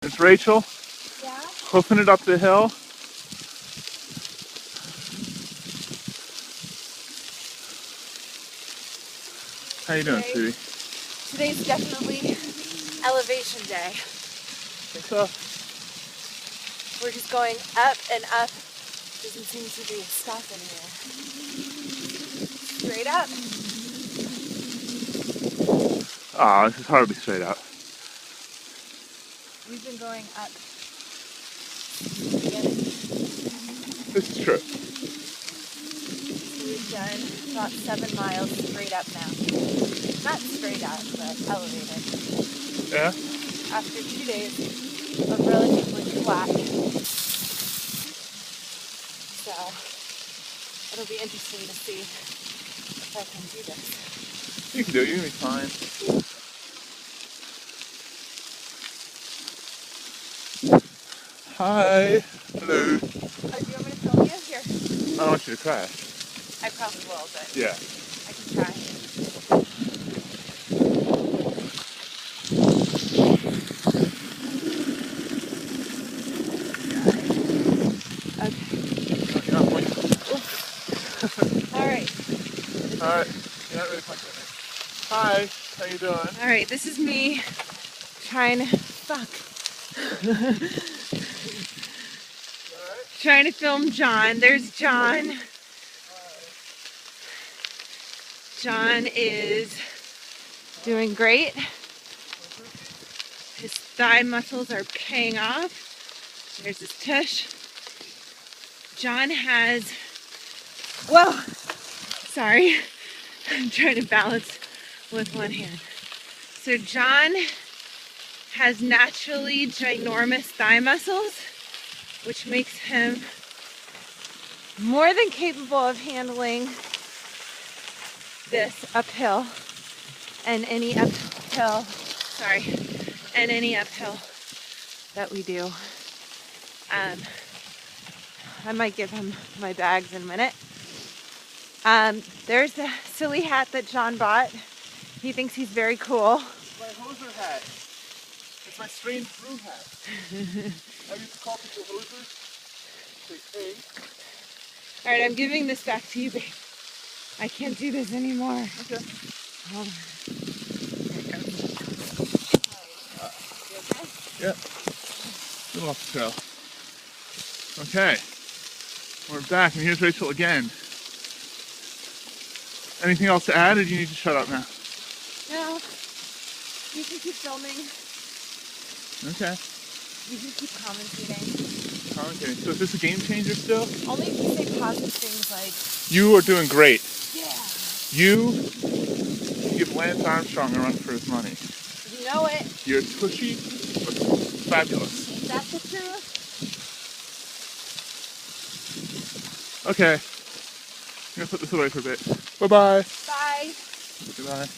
It's Rachel. Yeah? Hoofing it up the hill. How you doing, sweetie? Today's definitely elevation day. Think so? We're just going up and up. Doesn't seem to be stopping here. Straight up. Ah, this is hardly straight up. We've been going up since the beginning. This is true. So we've done about 7 miles straight up now. Not straight up, but elevated. Yeah? After 2 days of relatively flat. So it'll be interesting to see if I can do this. You can do it. You're gonna be fine. Hi. Hello. Oh, do you want me to film you? Here. I don't want you to crash. I probably will, but Yeah. I can try. Okay. All right. Alright. You're not really punching it. Hi. How you doing? All right. This is me trying to trying to film John. There's John. John is doing great. His thigh muscles are paying off. There's his tush. John has, whoa, sorry. I'm trying to balance with one hand. So John has naturally ginormous thigh muscles, which makes him more than capable of handling this uphill and any uphill that we do. I might give him my bags in a minute. There's the silly hat that John bought. He thinks he's very cool. It's my hoser hat. It's my strange brew hat. I used to call people hosers. Say, hey. All right, I'm giving this back to you, babe. I can't do this anymore. Okay. Hold on. Yeah. Little off the trail. Okay. We're back, and here's Rachel again. Anything else to add, or do you need to shut up now? No, you can keep filming. Okay. You can keep commentating. Commentating. So is this a game changer still? Only if you say positive things like, You are doing great. yeah. You give Lance Armstrong a run for his money. You know it. You're tushy, but fabulous. Is that the truth? Okay. I'm gonna put this away for a bit. Bye-bye. Bye. Goodbye.